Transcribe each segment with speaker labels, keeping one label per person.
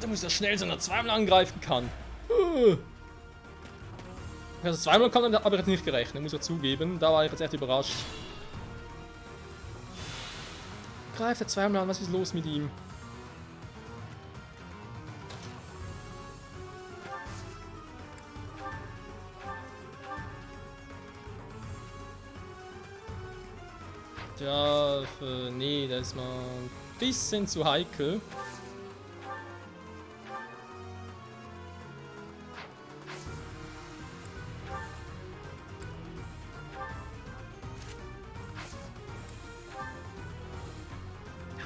Speaker 1: muss ja schnell sein, dass er zweimal angreifen kann. Also zweimal kann er, aber ich jetzt nicht gerechnet, muss ich zugeben. Da war ich jetzt echt überrascht. Greift er zweimal an, was ist los mit ihm? Ja, nee, das ist mal ein bisschen zu heikel.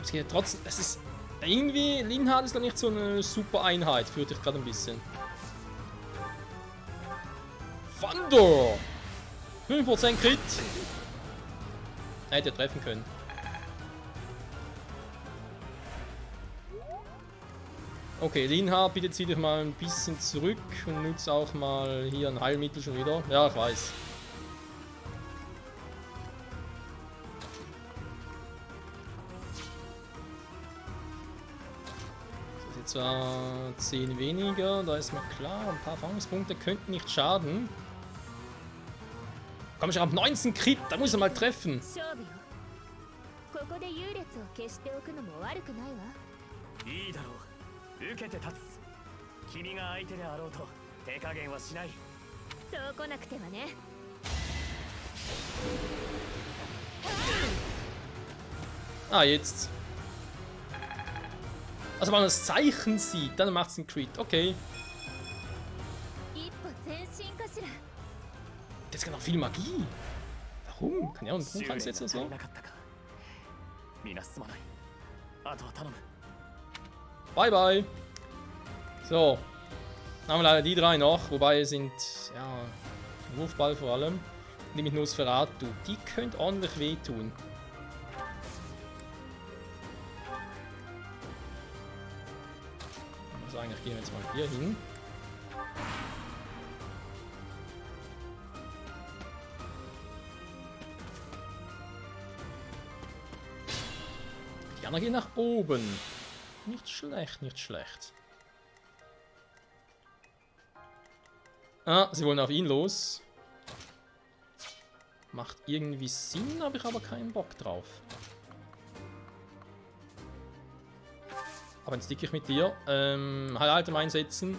Speaker 1: Es geht trotzdem, es ist irgendwie, Linhardt ist da nicht so eine super Einheit, führt dich gerade ein bisschen. Thunder! 5% Crit! Hätte er treffen können. Okay, Linhardt, bitte zieh dich mal ein bisschen zurück und nutze auch mal hier ein Heilmittel schon wieder. Ja, ich weiß. Das ist jetzt zwar 10 weniger, da ist mir klar, ein paar Erfahrungspunkte könnten nicht schaden. Komm schon, ab 19 Crit, da muss er mal treffen. Ah, jetzt. Also wenn man das Zeichen sieht, dann macht es einen Crit. Okay. Jetzt kann auch viel Magie. Warum? Kann ja auch ein Buch ansetzen oder so? Bye bye. So. Dann haben wir leider die drei noch, wobei es sind, ja, Wurfball vor allem. Die mit Nosferatu. Die könnte ordentlich wehtun. Also eigentlich gehen wir jetzt mal hier hin. Die anderen gehen nach oben. Nicht schlecht, nicht schlecht. Ah, sie wollen auf ihn los. Macht irgendwie Sinn, habe ich aber keinen Bock drauf. Aber jetzt sticke ich mit dir. Highlight einsetzen.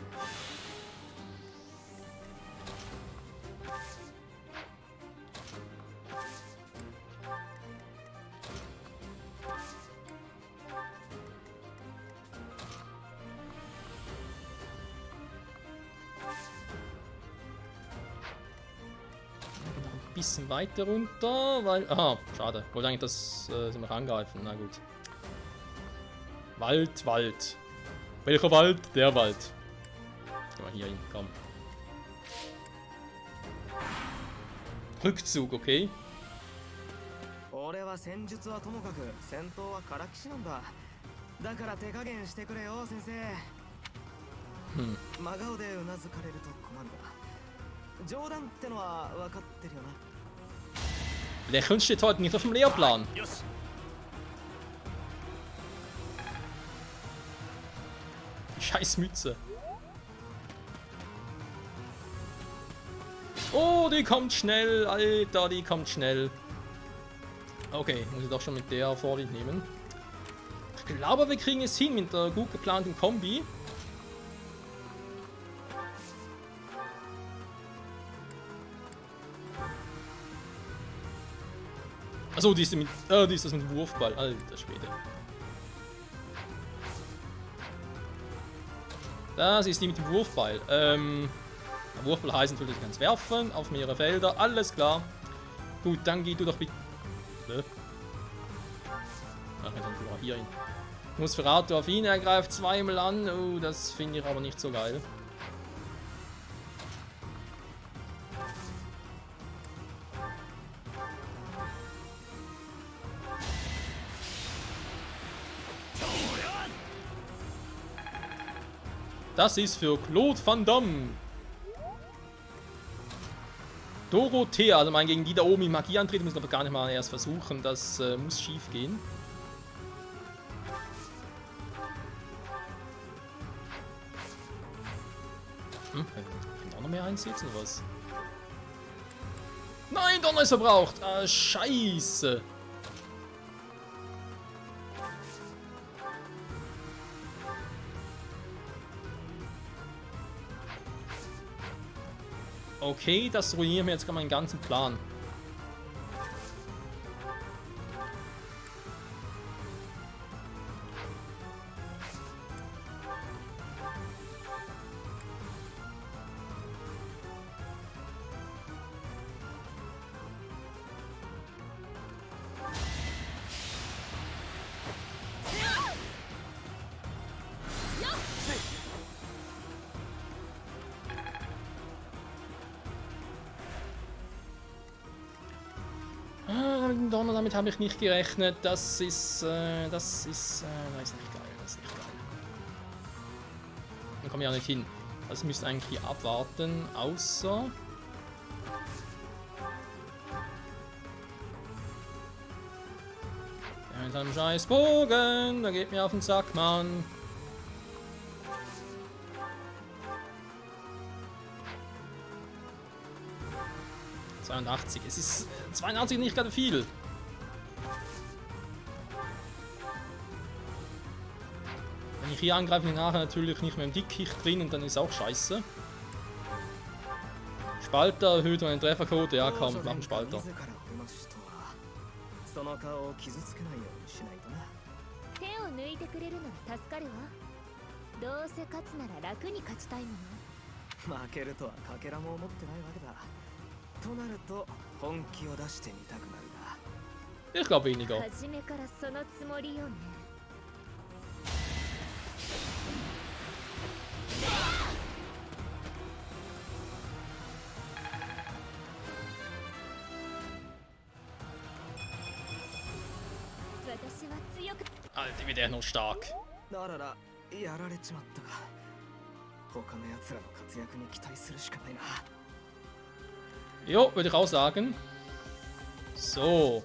Speaker 1: Bisschen weiter runter, weil... Aha, schade. Wollte eigentlich, dass sie mich angreifen. Na gut. Wald, Wald. Welcher Wald? Der Wald. Geh mal hier hin, komm. Rückzug, okay. Lächeln steht heute nicht auf dem Lehrplan. Scheiß Mütze. Oh, die kommt schnell, Alter, die kommt schnell. Okay, muss ich doch schon mit der Vorlieb nehmen. Ich glaube, wir kriegen es hin mit der gut geplanten Kombi. Achso, die ist das mit Wurfball. Alter Schwede. Das ist die mit dem Wurfball. Wurfball heißt natürlich, du kannst werfen auf mehrere Felder. Alles klar. Gut, dann geh du doch bitte. Ach, wir hier hin. Nosferatu auf ihn, er greift zweimal an. Oh, das finde ich aber nicht so geil. Das ist für Claude Van Damme. Dorothea, also mein gegen die da oben in Magie antreten, müssen wir aber gar nicht mal erst versuchen. Das muss schief gehen. Kann ich auch noch mehr einsetzen oder was? Nein, Donner ist verbraucht! Ah, scheiße! Okay, das ruiniert mir jetzt gerade meinen ganzen Plan. Donner, damit habe ich nicht gerechnet. Das ist nicht geil. Das ist nicht geil. Dann komme ich auch nicht hin. Das müsste eigentlich hier abwarten, außer... Ja, mit einem scheiß Bogen, da geht mir auf den Sack, Mann. Es ist 82 nicht gerade viel. Wenn ich hier angreife, nachher natürlich nicht mehr im Dickicht drin und dann ist auch scheiße. Spalter erhöht meinen Trefferquote. Ja, komm, mach einen Spalter.
Speaker 2: となると本気を出してみたくなるな。
Speaker 1: Ich glaube weniger.
Speaker 3: 初めからそのつもりよね。私は強く。
Speaker 1: Alter, wie der noch stark.
Speaker 2: あらら、やられちまったが、他の奴らの活躍に期待するしかないな。
Speaker 1: Jo, würde ich auch sagen. So.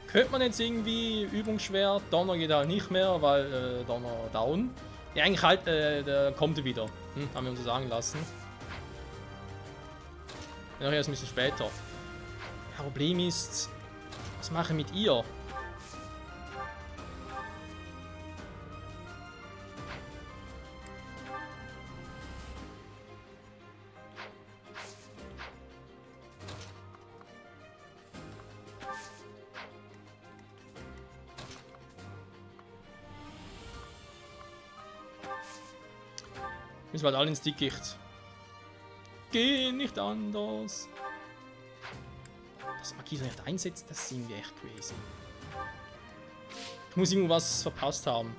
Speaker 1: Könnte man jetzt irgendwie Übungsschwert, Donner geht halt nicht mehr, weil Donner down. Ja, eigentlich halt, der kommt er wieder. Haben wir uns so sagen lassen. Ja, noch erst ein bisschen später. Ja, Problem ist, was mache ich mit ihr? Müssen wir halt alle ins Dickicht. Geht nicht anders. Dass Magie so nicht einsetzt, das ist irgendwie echt crazy. Ich muss irgendwas verpasst haben.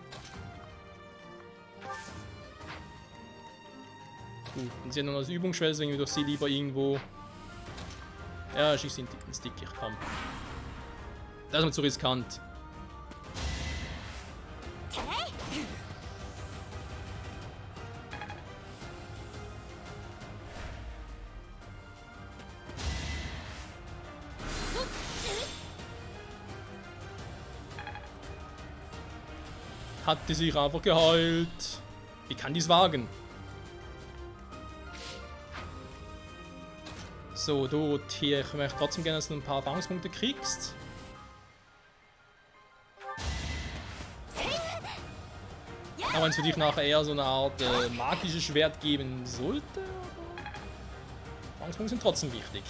Speaker 1: Gut, und sie hat noch das Übungsschwert, deswegen würde ich sie lieber irgendwo... Ja, schießt sie ins Dickicht, komm. Das ist mir zu riskant. Hat die sich einfach geheilt. Wie kann dies wagen? So, Dorothea, ich möchte trotzdem gerne, dass du ein paar Erfahrungspunkte kriegst. Auch wenn es für dich nachher eher so eine Art magisches Schwert geben sollte. Erfahrungspunkte sind trotzdem wichtig.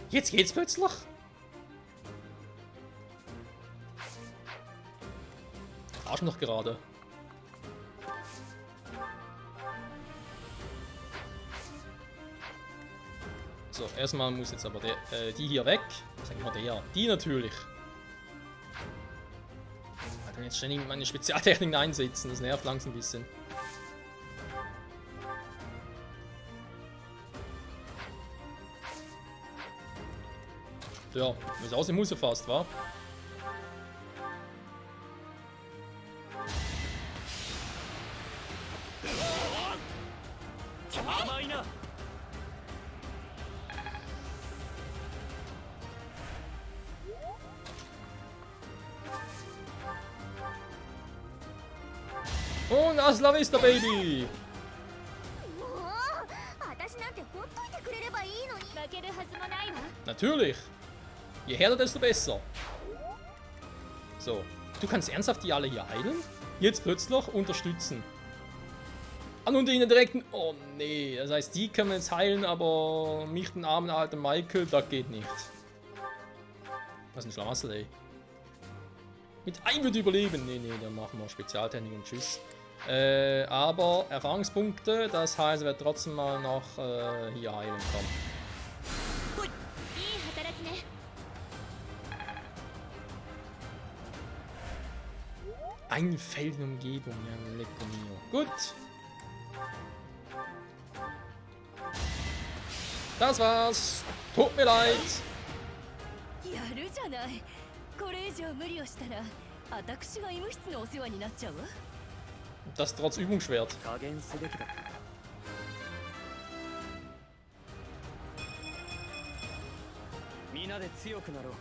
Speaker 1: Jetzt geht's plötzlich? Arsch noch gerade. So, erstmal muss jetzt aber die hier weg. Sagen wir der. Die natürlich. Ich kann jetzt ständig meine Spezialtechniken einsetzen. Das nervt langsam ein bisschen. Ja, wie es aussehen muss, fast, wa? Und hasta la vista, Baby!
Speaker 3: もう私なんてほっといてくれればいいのに負けるはずもないわ
Speaker 1: Natürlich! Je härter, desto besser. So. Du kannst ernsthaft die alle hier heilen? Jetzt plötzlich unterstützen. Ah, und ihnen direkt... Oh nee, das heißt, die können wir jetzt heilen, aber mich, den armen alten Michael, das geht nicht. Was ein Schlamassel, ey. Mit einem wird überleben. Nee, nee, dann machen wir Spezialtechnik und tschüss. Aber Erfahrungspunkte, das heißt, er wird trotzdem mal noch hier heilen kommen.
Speaker 3: いい働きね
Speaker 1: Eine Feldenumgebung, ja, lecco mio. Gut. Das war's. Tut mir leid.
Speaker 4: やるじゃない。これ以上無理をしたら私が医務室のお世話になっちゃうわ。
Speaker 1: Das trotz Übungsschwert.
Speaker 2: 加減すべきだった皆で強くなろう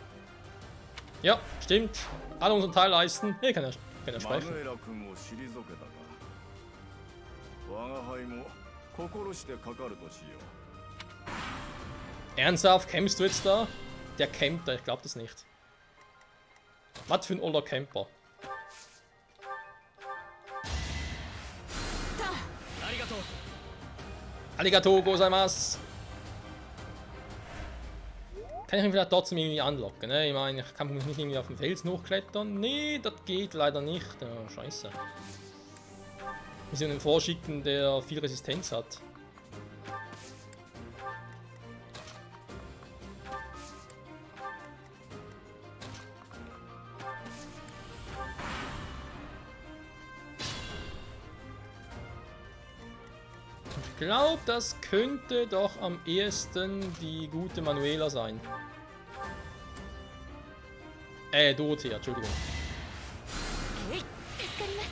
Speaker 1: Ja, stimmt. Alle unseren Teil leisten. Hey, kann er
Speaker 5: マ
Speaker 1: sprechen.
Speaker 5: ヌエラ君を退けたか我が輩も心してかかるとしよ
Speaker 1: Ernsthaft, campst du jetzt da? Der campt da, ich glaub das nicht. Was für ein older Camper.
Speaker 2: ありがとう
Speaker 1: Arigato gozaimasu. Kann ich ihn vielleicht trotzdem irgendwie anlocken, ne? Ich meine, ich kann mich nicht irgendwie auf den Felsen hochklettern. Nee, das geht leider nicht. Oh, scheiße. Wir müssen einen vorschicken, der viel Resistenz hat. Ich glaube, das könnte doch am ehesten die gute Manuela sein. Dorothea, Entschuldigung.
Speaker 3: 助かります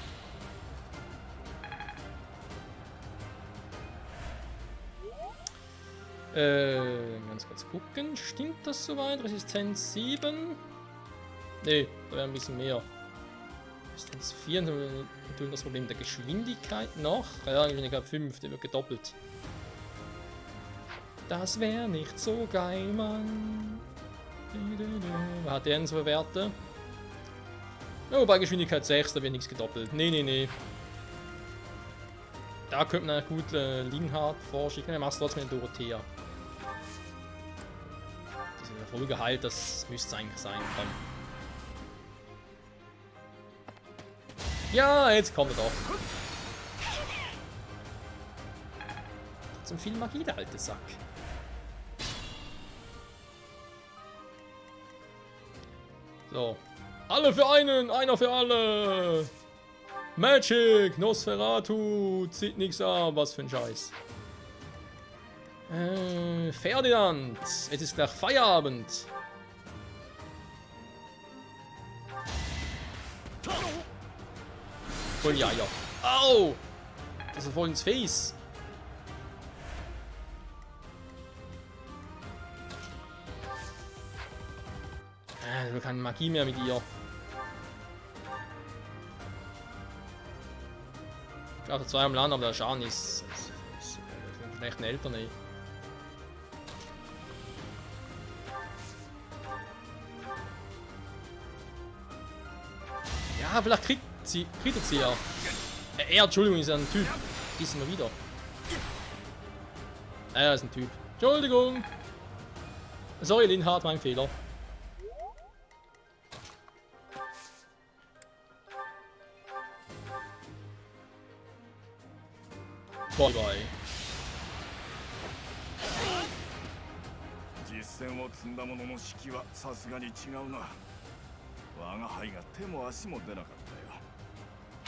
Speaker 1: Ganz kurz gucken. Stimmt das soweit? Resistenz 7? Ne, da wäre ein bisschen mehr. Resistenz 4, natürlich das Problem der Geschwindigkeit noch. Ja, Geschwindigkeit 5, der wird gedoppelt. Das wäre nicht so geil, Mann. Was hat der denn so für Werte? Oh, bei Geschwindigkeit 6, da wird nichts gedoppelt. Nee, nee, nee. Da könnte man gut Linhard vorschicken. Er macht trotzdem eine Dorothea. Die sind ja voll geheilt, das müsste eigentlich sein. Komm. Ja, jetzt kommt er doch. Zum viel Magie, der alte Sack. So. Alle für einen, einer für alle. Magic, Nosferatu, zieht nix ab, was für ein Scheiß. Ferdinand, es ist gleich Feierabend. Voll ja, ja. Au! Das ist voll ins Face. Ich habe keine Magie mehr mit ihr. Ich glaube, 2 am Land, aber der Schaden ist echt ein Eltern, ey. Ja, vielleicht kriegt sie ja. Entschuldigung, ist ja ein Typ. Ist immer wieder. Er ist ein Typ. Entschuldigung. Sorry, Linhard, mein Fehler. Bye bye.
Speaker 5: 実戦を積んだ者の士気はさすがに違うな我が輩が手も足も出なかっ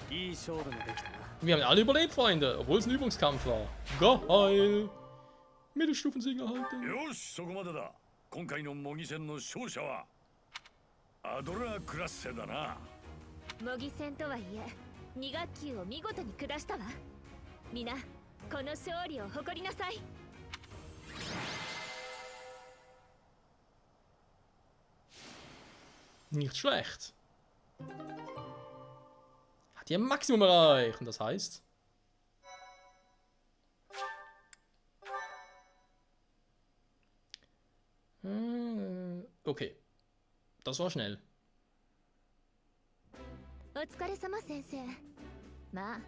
Speaker 5: たよ
Speaker 2: いい勝負ができたな
Speaker 1: Wir haben alle überlebt, Freunde, obwohl es ein Übungskampf war. Geil. Mittelstufensieg erhalten.
Speaker 5: よしそこまでだ今回の模擬戦の勝者はアドラークラッセだな
Speaker 3: 模擬戦とはいえ2学級を見事に下したわ皆この勝利を誇りなさい
Speaker 1: Nicht schlecht. Die haben Maximum erreicht. Und das heißt... Okay. Das war schnell.
Speaker 3: お疲れ様先生。まあ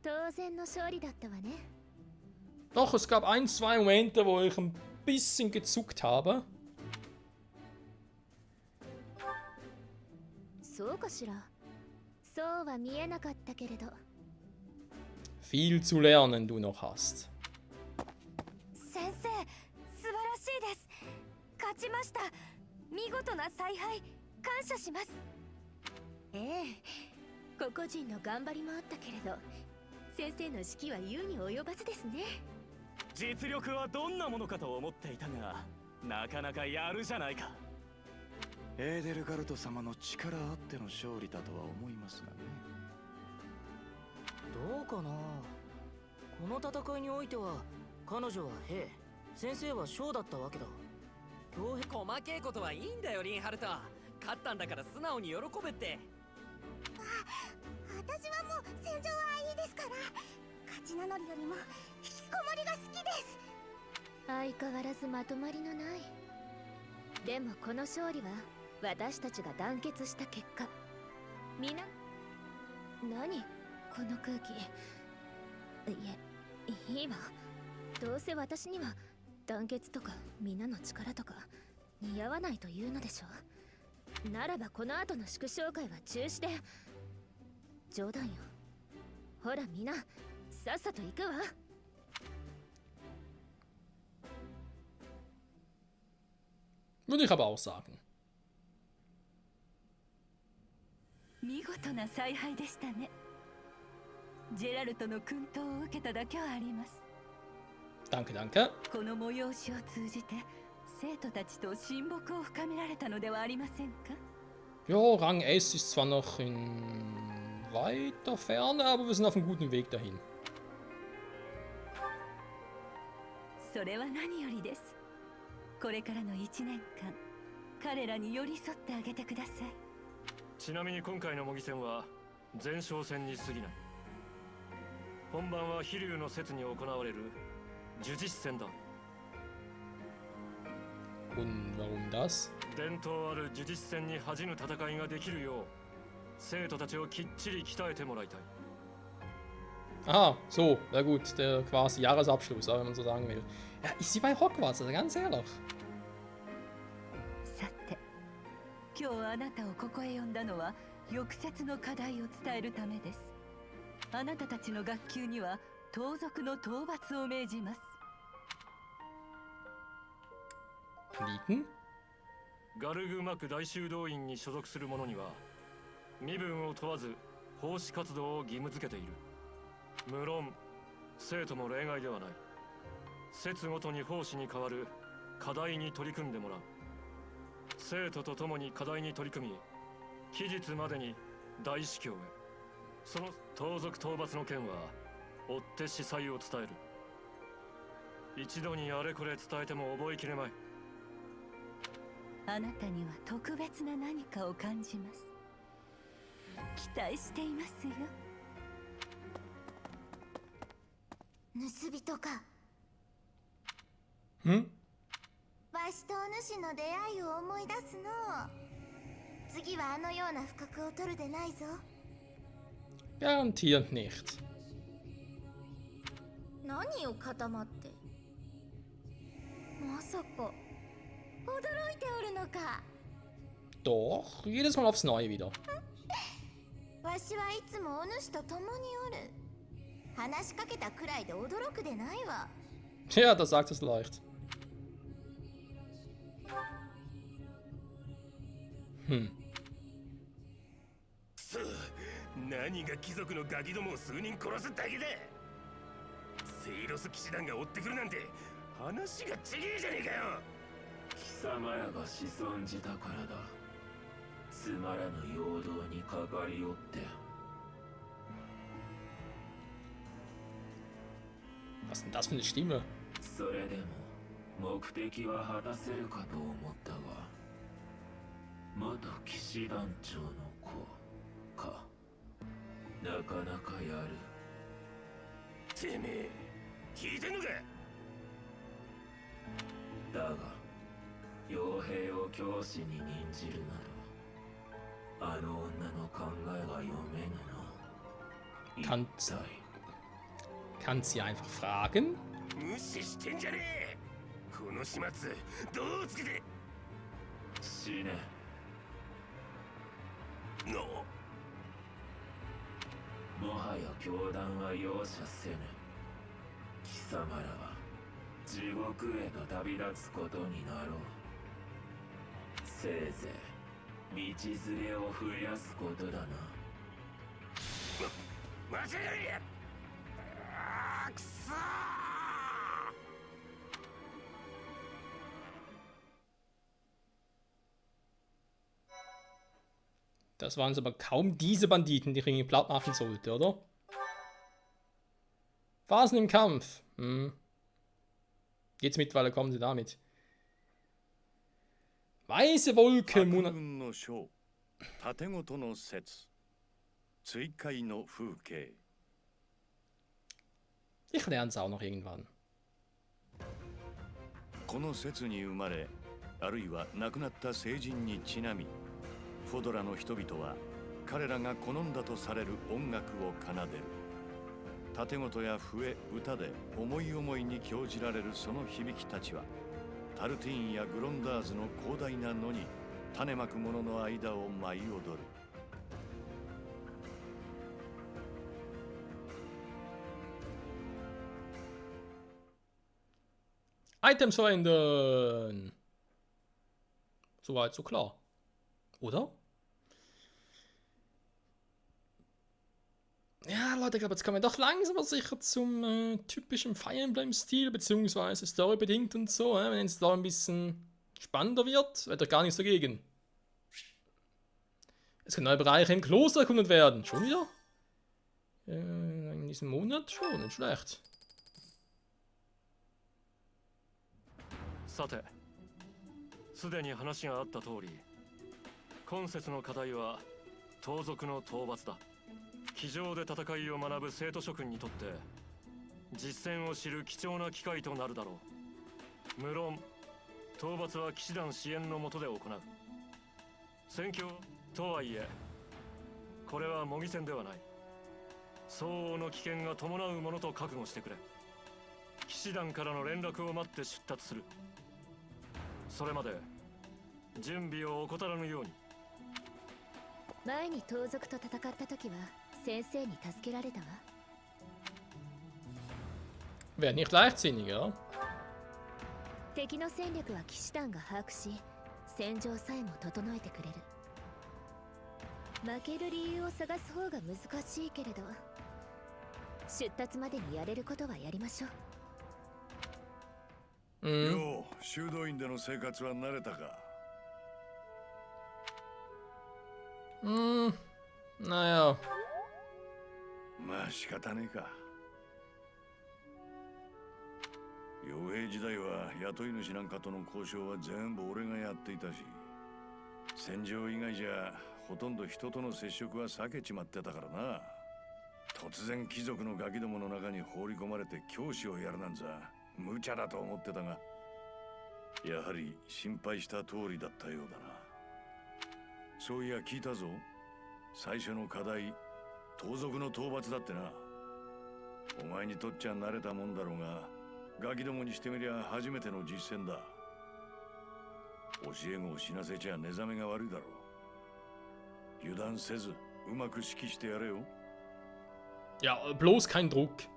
Speaker 3: 当然の勝利だったわね。
Speaker 1: Doch, es gab ein, zwei Momente, wo ich ein bisschen gezuckt habe.
Speaker 3: そうかしら。そうは見えなかったけれど。
Speaker 1: Viel zu lernen du noch hast.
Speaker 4: 先生素晴らしいです。勝ちました。見事な采配感謝します。
Speaker 3: ええ、個々人の頑張りもあったけれど、先生の指揮は言うに及ばずですね。
Speaker 6: 実力はどんなものかと思っていたが、なかなかやるじゃないか。
Speaker 5: エーデルガルト様の力あっての勝利だとは思いますがね。
Speaker 2: どうかな。この戦いにおいては彼女は兵、先生は将だったわけだ。
Speaker 7: 細けいことはいいんだよリンハルト。勝ったんだから素直に喜べって。
Speaker 4: 私はもう戦場はいいですから。勝ち名乗りよりも引きこもりが好きです。
Speaker 3: 相変わらずまとまりのない。でもこの勝利は私たちが団結した結果。みんな、何この空気。いえ、いいわ。どうせ私には団結とかみんなの力とか似合わないというのでしょ。ならばこの後の祝勝会は中止で。冗談よ。ほらみんな、さっさと行くわ。
Speaker 1: Würde ich aber auch sagen.
Speaker 4: 見事な采配でしたね。ジェラルトの薫陶を受けただけはあります。
Speaker 1: Danke, danke.
Speaker 4: この催しを通じて生徒たちと親睦を深められたのではありませんか。
Speaker 1: Ja, Rang S ist zwar noch in weiter Ferne, aber wir sind auf einem guten Weg dahin.
Speaker 4: それは何よりです。これからの1年間、彼らに寄り添ってあげてください。
Speaker 6: ちなみに今回の模擬戦は前哨戦に過ぎない。本番は飛竜の節に行われる呪実戦だ。
Speaker 1: Und warum das?
Speaker 6: 伝統ある呪実戦に恥じぬ戦いができるよう生徒たちをきっちり鍛えてもらいたい。
Speaker 1: Aha, so, na gut, der quasi Jahresabschluss, wenn man so sagen will. Ja, ist wie bei Hogwarts, also ganz ehrlich.
Speaker 4: さて、今日あなたをここへ呼んだのは翌節の課題を伝えるためです。あなたたちの学級には盗賊の討伐を命じます。
Speaker 1: Liegen?
Speaker 6: ガルグマク大修道院に所属する者には身分を問わず奉仕活動を義務付けている。無論生徒も例外ではない。節ごとに奉仕に代わる課題に取り組んでもらう。生徒と共に課題に取り組み期日までに大司教へ。その盗賊討伐の件は追って司祭を伝える。一度にあれこれ伝えても覚えきれまい。
Speaker 4: あなたには特別な何かを感じます。期待していますよ。
Speaker 8: 盗人か。
Speaker 1: Hm?
Speaker 8: わしとお主の出会いを思い出すの。次はあのような不覚を取るでないぞ。
Speaker 1: Garantiert nicht.
Speaker 8: 何を固まって。まさか驚いておるのか。
Speaker 1: Doch, jedes Mal aufs Neue wieder.
Speaker 8: わしはいつもお主と共におる。話しかけたくらいで驚くでないわ。
Speaker 1: Ja, das sagt es leicht. Hm.
Speaker 9: 何が貴族のガキどもを数人殺すだけだ。セイロス騎士団が追ってくるなんて話がちげえじゃねえかよ。
Speaker 10: 貴様らが子孫じたからだ。つまらぬ陽動にかかりおって。
Speaker 1: Was ist denn das für eine Stimme?
Speaker 10: それでも目的は果たせるかと思ったが、元騎士団長の子か。なかなかやる。
Speaker 9: てめえ聞いてんのか。
Speaker 10: だが傭兵を教師に任じるなどあの女の考えが読めぬな。
Speaker 1: Kannst sie einfach fragen?
Speaker 9: 無視してんじゃねえ。この始末どうつけて。
Speaker 10: 死ね。
Speaker 9: の
Speaker 10: もはや教団は容赦せぬ。貴様らは地獄へと旅立つことになろう。せいぜい道連れを増やすことだな。
Speaker 9: 間違いねえ。くそー。
Speaker 1: Das waren es aber kaum diese Banditen, die Ringe platt machen sollte, oder? Phasen im Kampf. Jetzt mittlerweile kommen sie damit. Weiße Wolke, Monat. Ich lerne es auch noch irgendwann.
Speaker 5: この説に生まれ、あるいは亡くなった聖人にちなみ、フォドラの人々は彼らが好んだとされる音楽を奏でる。盾事や笛、歌で思い思いに興じられるその響きたちは、タルティーンやグロンダーズの広大な野に種まく者の間を舞い踊る。
Speaker 1: Items verändern. Soweit so klar. Oder? Ja, Leute, ich glaube, jetzt kommen wir doch langsam aber sicher zum typischen Fire Emblem-Stil, beziehungsweise storybedingt und so. Wenn es da ein bisschen spannender wird, wird er gar nichts dagegen. Es können neue Bereiche im Kloster erkundet werden. Schon wieder? In diesem Monat schon, nicht schlecht.
Speaker 6: さて、すでに話があった通り、今節の課題は盗賊の討伐だ。机上で戦いを学ぶ生徒諸君にとって実戦を知る貴重な機会となるだろう。無論討伐は騎士団支援の下で行う。戦況とはいえこれは模擬戦ではない。相応の危険が伴うものと覚悟してくれ。騎士団からの連絡を待って出立する。それまで準備を怠らぬように。
Speaker 3: 前に盗賊と戦った時は先生に助けられたわ。
Speaker 1: Wäre nicht leichtsinnig, ja?
Speaker 3: 敵の戦力は騎士団が把握し、戦場さえも整えてくれる。負ける理由を探す方が難しいけれど、出立までにやれることはやりましょう。
Speaker 5: よう、修道院での生活は慣れたか。
Speaker 1: naja。
Speaker 5: まあ仕方ねえか。傭兵時代は雇い主なんかとの交渉は全部俺がやっていたし、戦場以外じゃほとんど人との接触は避けちまってたからな。突然貴族のガキどもの中に放り込まれて教師をやるなんざ無茶だと思ってたが、やはり心配した通りだったようだな。そういや聞いたぞ。最初の課題、盗賊の討伐だってな。お前にとっちゃ慣れたもんだろうが、ガキどもにしてみりゃ初めての実践だ。教え子を死なせちゃ寝覚めが悪いだろう。油断せずうまく指揮してやれよ。
Speaker 1: Ja, bloß kein Druck.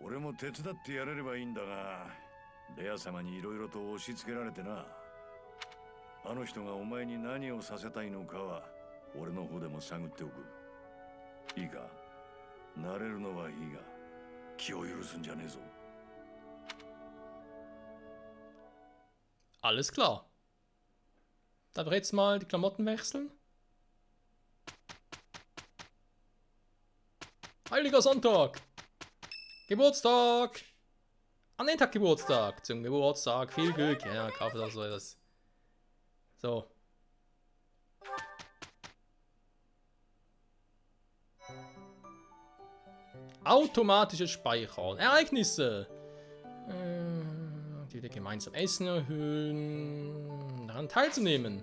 Speaker 5: 俺も手伝ってやれればいいんだが、レア様にいろいろと押し付けられてな。あの人がお前に何をさせたいのかは俺の方でも探っておく。いいか、慣れるのはいいが気を許すんじゃねえぞ。
Speaker 1: Alles klar. Darf ich jetzt mal die Klamotten wechseln? Heiliger Sonntag! Geburtstag! An den Tag Geburtstag! Zum Geburtstag viel Glück! Ja, kaufe das so etwas. So. Automatisches Speichern. Ereignisse. Die wieder gemeinsam Essen erhöhen. Daran teilzunehmen.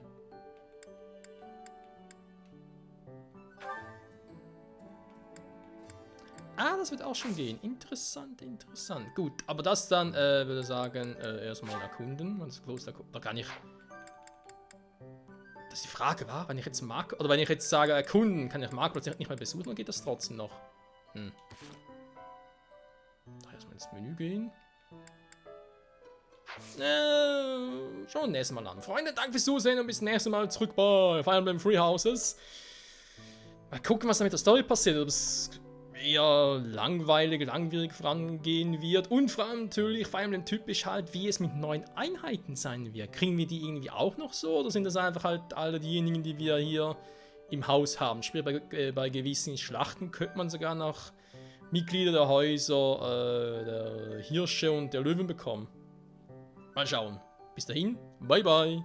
Speaker 1: Ah, das wird auch schon gehen. Interessant, interessant. Gut, aber das dann, würde ich sagen, erstmal erkunden. Das Kloster, da kann ich... Das ist die Frage, wa? Wenn ich jetzt oder wenn ich jetzt sage erkunden, kann ich Marktplatz nicht mehr besuchen, oder geht das trotzdem noch? Da erstmal ins Menü gehen. Schauen wir nächstes Mal an. Freunde, danke fürs Zusehen und bis nächstes Mal zurück bei Fire Emblem Three Houses. Mal gucken, was da mit der Story passiert. Ob es eher langwierig vorangehen wird. Und vor allem natürlich, Fire Emblem typisch halt, wie es mit neuen Einheiten sein wird. Kriegen wir die irgendwie auch noch so? Oder sind das einfach halt alle diejenigen, die wir hier im Haus haben? Sprich, bei gewissen Schlachten könnte man sogar noch Mitglieder der Häuser, der Hirsche und der Löwen bekommen. Mal schauen. Bis dahin, bye bye.